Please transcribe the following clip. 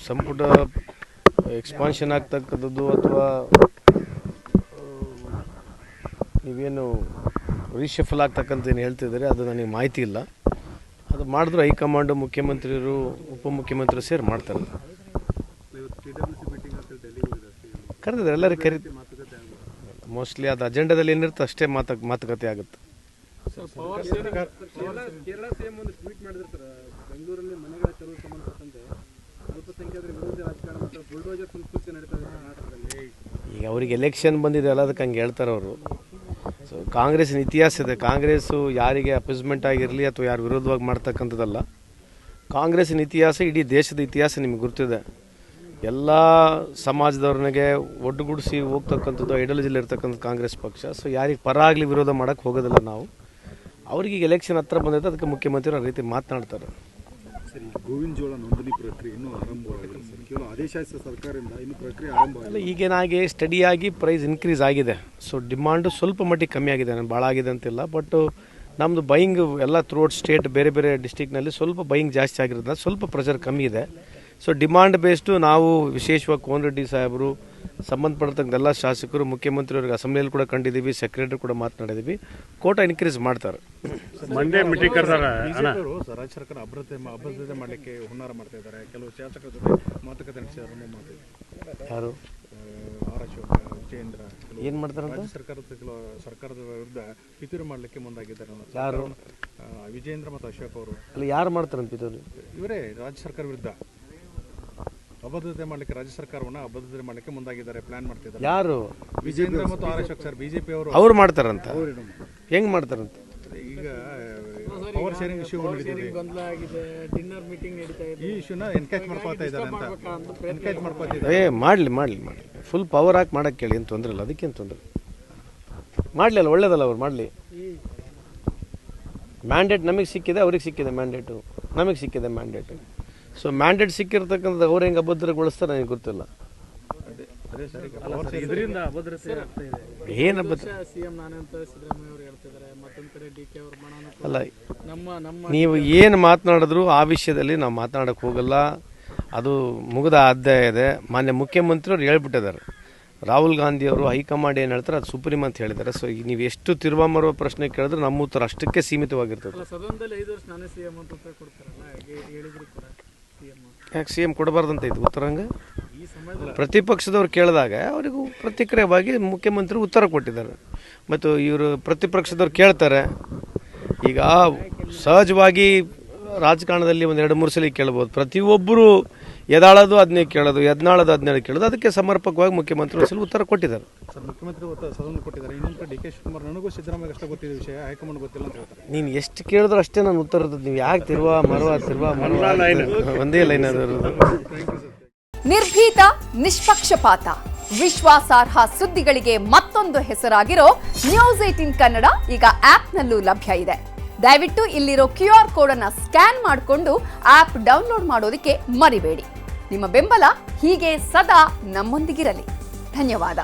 ಸಂಪುಟ ಎಕ್ಸ್ಪಾನ್ಷನ್ ಆಗ್ತಕ್ಕಂಥದ್ದು ಅಥವಾ ನೀವೇನು ರೀಶಫಲ್ ಆಗ್ತಕ್ಕಂಥ ಏನು ಹೇಳ್ತಿದ್ದಾರೆ ಅದು ನನಗೆ ಮಾಹಿತಿ ಇಲ್ಲ. ಅದು ಮಾಡಿದ್ರು ಹೈಕಮಾಂಡು ಮುಖ್ಯಮಂತ್ರಿಯರು ಉಪಮುಖ್ಯಮಂತ್ರಿ ಸೇರಿ ಮಾಡ್ತಾರೆ. ಕರೆದಿದ್ದಾರೆ ಎಲ್ಲರಿಗೂ ಮೋಸ್ಟ್ಲಿ ಅದು ಅಜೆಂಡಾದಲ್ಲಿ ಏನಿರುತ್ತೆ ಅಷ್ಟೇ ಮಾತುಕತೆ ಆಗುತ್ತೆ. ಕೇರಳ ಸಿಎಂ ಒಂದು ಟ್ವೀಟ್ ಮಾಡಿರ್ತಾರೆ, ಬೆಂಗಳೂರಲ್ಲಿ ಮನೆಗಳ ತೆರವು ಸಂಬಂಧಪಟ್ಟಂತೆ ಅಲ್ಪಸಂಖ್ಯಾತರ ವಿರೋಧಿ ರಾಜಕಾರಣ ಮತ್ತು ಬುಲ್ಡೋಜರ್ ಸಂಸ್ಕೃತಿ ನಡೀತಾ ಇದೆ ಕರ್ನಾಟಕದಲ್ಲಿ. ಈಗ ಅವ್ರಿಗೆ ಎಲೆಕ್ಷನ್ ಬಂದಿದೆ ಅಲ್ಲ, ಅದಕ್ಕೆ ಹಂಗೆ ಹೇಳ್ತಾರೆ ಅವರು. ಸೊ ಕಾಂಗ್ರೆಸ್ಸಿನ ಇತಿಹಾಸ ಇದೆ. ಕಾಂಗ್ರೆಸ್ಸು ಯಾರಿಗೆ ಅಪೋಸ್ಮೆಂಟ್ ಆಗಿರಲಿ ಅಥವಾ ಯಾರು ವಿರೋಧವಾಗಿ ಮಾಡ್ತಕ್ಕಂಥದ್ದಲ್ಲ. ಕಾಂಗ್ರೆಸ್ಸಿನ ಇತಿಹಾಸ ಇಡೀ ದೇಶದ ಇತಿಹಾಸ ನಿಮಗೆ ಗೊತ್ತಿದೆ. ಎಲ್ಲ ಸಮಾಜದವ್ರನಿಗೆ ಒಟ್ಟುಗೂಡಿಸಿ ಹೋಗ್ತಕ್ಕಂಥದ್ದು ಐಡಿಯಾಲಜಿಲಿ ಇರ್ತಕ್ಕಂಥ ಕಾಂಗ್ರೆಸ್ ಪಕ್ಷ. ಸೊ ಯಾರಿಗೆ ಪರ ಆಗಲಿ ವಿರೋಧ ಮಾಡೋಕ್ಕೆ ಹೋಗೋದಿಲ್ಲ ನಾವು. ಅವ್ರಿಗೆ ಈಗ ಎಲೆಕ್ಷನ್ ಹತ್ರ ಬಂದೈತೆ, ಅದಕ್ಕೆ ಮುಖ್ಯಮಂತ್ರಿ ಆ ರೀತಿ ಮಾತನಾಡ್ತಾರೆ. ಸರಿ, ಗೋವಿನ ಜೋಳ ನೋಂದಣಿ ಪ್ರಕ್ರಿಯೆ ಇನ್ನೂ ಆರಂಭವಾಗಿಲ್ಲ ಸರ್. ಕೇವಲ ಆದೇಶ ಸರ್ಕಾರದಿಂದ ಇನ್ನೂ ಪ್ರಕ್ರಿಯೆ ಆರಂಭ ಅಲ್ಲ. ಈಗೇನಾಗಿ ಸ್ಟಡಿಯಾಗಿ ಪ್ರೈಸ್ ಇನ್ಕ್ರೀಸ್ ಆಗಿದೆ. ಸೊ ಡಿಮಾಂಡು ಸ್ವಲ್ಪ ಮಟ್ಟಿಗೆ ಕಮ್ಮಿ ಆಗಿದೆ, ಭಾಳ ಆಗಿದೆ ಅಂತಿಲ್ಲ. ಬಟ್ ನಮ್ಮದು ಬೈಯಿಂಗ್ ಎಲ್ಲ ಥ್ರೂಔಟ್ ಸ್ಟೇಟ್ ಬೇರೆ ಬೇರೆ ಡಿಸ್ಟಿಕ್ನಲ್ಲಿ ಸ್ವಲ್ಪ ಬೈಯಿಂಗ್ ಜಾಸ್ತಿ ಆಗಿರೋದ್ರಿಂದ ಸ್ವಲ್ಪ ಪ್ರೆಷರ್ ಕಮ್ಮಿ ಇದೆ. ಸೊ ಡಿಮಾಂಡ್ ಬೇಸ್ಡು ನಾವು ವಿಶೇಷವಾಗಿ ಕೋನ್ ರೆಡ್ಡಿ ಸಾಹೇಬರು, ಸಂಬಂಧಪಟ್ಟಂಥ ಎಲ್ಲ ಶಾಸಕರು, ಮುಖ್ಯಮಂತ್ರಿಯವ್ರಿಗೆ ಅಸೆಂಬ್ಲಿಯಲ್ಲಿ ಕೂಡ ಕಂಡಿದ್ದೀವಿ, ಸೆಕ್ರೆಟರಿ ಕೂಡ ಮಾತನಾಡಿದ್ದೀವಿ. ಕೋಟಾ ಇನ್ಕ್ರೀಸ್ ಮಾಡ್ತಾರೆ. ಮಂಡೇ ಮೀಟಿಂಗ್ ಕರೆದಾಗ ರಾಜ್ಯ ಸರ್ಕಾರ ಅಭದ್ರತೆ ಮಾಡಲಿಕ್ಕೆ ಹುನ್ನಾರ ಮಾಡ್ತಾ ಇದ್ದಾರೆ. ಕೆಲವು ಶಾಸಕರ ಜೊತೆ ಮಾತುಕತೆ ನಡೆಸಿದ್ದಾರೆ. ಯಾರು ಆರ್ ಅಶೋಕ್, ವಿಜಯೇಂದ್ರ ಏನು ಮಾಡ್ತಾರಂತ ಸರ್ಕಾರದ ವಿರುದ್ಧ ಪಿತೂರಿ ಮಾಡಲಿಕ್ಕೆ ಮುಂದಾಗಿದ್ದಾರೆ. ಯಾರು? ವಿಜಯೇಂದ್ರ ಮತ್ತು ಅಶೋಕ್ ಅವರು. ಅಲ್ಲಿ ಯಾರು ಮಾಡ್ತಾರಂತ ಪಿತೂರಿ? ಇವರೇ ರಾಜ್ಯ ಸರ್ಕಾರ ವಿರುದ್ಧ ಅಭದ್ರತೆ ಮಾಡಲಿಕ್ಕೆ, ರಾಜ್ಯ ಸರ್ಕಾರವನ್ನು ಅಭದ್ರತೆ ಮಾಡಲಿಕ್ಕೆ ಮುಂದಾಗಿದ್ದಾರೆ, ಪ್ಲಾನ್ ಮಾಡ್ತಿದ್ದಾರೆ. ಯಾರು? ವಿಜಯೇಂದ್ರ ಮತ್ತು ಆರ್ ಅಶೋಕ್ ಸರ್, ಬಿಜೆಪಿ ಅವರು. ಅವ್ರು ಮಾಡ್ತಾರಂತ? ಹೆಂಗೆ ಮಾಡ್ತಾರಂತ? ಈಗ ಪವರ್ ಶೇರಿಂಗ್ ಇಶ್ಯೂ ನಡೀತಿದೆ, ಈ ಇಶ್ಯೂನ ಎನ್ಕೇಜ್ ಮಾಡ್ಕೊಳ್ತಾ ಇದ್ದಾರೆ ಅಂತ ಎನ್ಕೇಜ್ ಮಾಡ್ಕೊಳ್ತಾ ಇದ್ದಾರೆ. ಮಾಡಲಿ ಫುಲ್ ಪವರ್ ಹಾಕಿ ಮಾಡೋಕ್ಕೆ ಕೇಳಿ, ಏನು ತೊಂದರೆ ಇಲ್ಲ, ಅದಕ್ಕೇನು ತೊಂದರೆ. ಮಾಡಲಿ ಅಲ್ಲ, ಒಳ್ಳೇದಲ್ಲ ಅವ್ರು ಮಾಡಲಿ. ಮ್ಯಾಂಡೇಟ್ ನಮಗೆ ಸಿಕ್ಕಿದೆ, ಅವ್ರಿಗೆ ಸಿಕ್ಕಿದೆ ಮ್ಯಾಂಡೇಟು, ನಮಗೆ ಸಿಕ್ಕಿದೆ ಮ್ಯಾಂಡೇಟು. ಸೊ ಮ್ಯಾಂಡೇಟ್ ಸಿಕ್ಕಿರ್ತಕ್ಕಂಥದ್ದು ಅವ್ರು ಹೆಂಗೆ ಅಭದ್ರಗೊಳಿಸ್ತಾರೆ ನನಗೆ ಗೊತ್ತಿಲ್ಲ. ಇದರಿಂದ ಅಭದ್ರತೆ ಆಗ್ತಾ ಇದೆ. ಏನು ಅಭದ್ರ? ಅಲ್ಲ, ನೀವು ಏನು ಮಾತನಾಡಿದ್ರು ಆ ವಿಷಯದಲ್ಲಿ ನಾವು ಮಾತನಾಡೋಕ್ಕೆ ಹೋಗಲ್ಲ. ಅದು ಮುಗಿದ ಅಧ್ಯಾಯ ಇದೆ. ಮಾನ್ಯ ಮುಖ್ಯಮಂತ್ರಿಯವ್ರು ಹೇಳ್ಬಿಟ್ಟಿದ್ದಾರೆ. ರಾಹುಲ್ ಗಾಂಧಿಯವರು ಹೈಕಮಾಂಡ್ ಏನು ಹೇಳ್ತಾರೆ ಅದು ಸುಪ್ರೀಂ ಅಂತ ಹೇಳಿದ್ದಾರೆ. ಸೊ ಈಗ ನೀವು ಎಷ್ಟು ತಿರುವಾಮರುವ ಪ್ರಶ್ನೆ ಕೇಳಿದ್ರೆ ನಮ್ಮ ಉತ್ತರ ಅಷ್ಟಕ್ಕೆ ಸೀಮಿತವಾಗಿರ್ತದೆ. ಯಾಕೆ ಸಿ ಎಂ ಕೊಡಬಾರ್ದಂತ ಇದು ಉತ್ತರ? ಹಂಗೆ ಪ್ರತಿಪಕ್ಷದವ್ರು ಕೇಳಿದಾಗ ಅವರಿಗೂ ಪ್ರತಿಕ್ರಿಯೆಯಾಗಿ ಮುಖ್ಯಮಂತ್ರಿ ಉತ್ತರ ಕೊಟ್ಟಿದ್ದಾರೆ. ಮತ್ತು ಇವರು ಪ್ರತಿಪಕ್ಷದವ್ರು ಕೇಳ್ತಾರೆ. ಈಗ ಸಹಜವಾಗಿ ರಾಜಕಾರಣದಲ್ಲಿ ಒಂದು 2-3 ಸಲ ಕೇಳ್ಬೋದು. ಪ್ರತಿಯೊಬ್ಬರು ಎದಾಳೋದು ಅದನ್ನೇ ಕೇಳೋದು, ಎದ್ನಾಳೋದು ಅದನ್ನೇ ಕೇಳೋದು. ಅದಕ್ಕೆ ಸಮರ್ಪಕವಾಗಿ ಮುಖ್ಯಮಂತ್ರಿ ಒಂದು ಉತ್ತರ ಕೊಟ್ಟಿದ್ದಾರೆ. ಸರ್, ಮುಖ್ಯಮಂತ್ರಿ ಸದನ ಕೊಟ್ಟಿದ್ದಾರೆ. ಇನ್ನೊಂದು ಡಿ ಕೆ ಶಿವಕುಮಾರ್, ನನಗೂ ಸಿದ್ದರಾಮಯ್ಯ ಅಷ್ಟೇ ಗೊತ್ತಿದೆ ವಿಷಯ, ಹೈಕಮಾಂಡ್ ಗೊತ್ತಿಲ್ಲ ಅಂತ ಹೇಳ್ತಾರೆ. ನೀನು ಎಷ್ಟು ಕೇಳಿದ್ರು ಅಷ್ಟೇ ನಾನು ಉತ್ತರ ಇರ್ತದೆ. ನೀವು ಯಾಕೆ ತಿರುವ ಒಂದೇ ಲೈನ್ ಅದು. ನಿರ್ಭೀತ, ನಿಷ್ಪಕ್ಷಪಾತ, ವಿಶ್ವಾಸಾರ್ಹ ಸುದ್ದಿಗಳಿಗೆ ಮತ್ತೊಂದು ಹೆಸರಾಗಿರೋ ನ್ಯೂಸ್ 18 ಕನ್ನಡ ಈಗ ಆಪ್ನಲ್ಲೂ ಲಭ್ಯ ಇದೆ. ದಯವಿಟ್ಟು ಇಲ್ಲಿರೋ QR ಕೋಡ್ ಅನ್ನು ಸ್ಕ್ಯಾನ್ ಮಾಡಿಕೊಂಡು ಆಪ್ ಡೌನ್ಲೋಡ್ ಮಾಡೋದಕ್ಕೆ ಮರಿಬೇಡಿ. ನಿಮ್ಮ ಬೆಂಬಲ ಹೀಗೆ ಸದಾ ನಮ್ಮೊಂದಿಗಿರಲಿ. ಧನ್ಯವಾದ.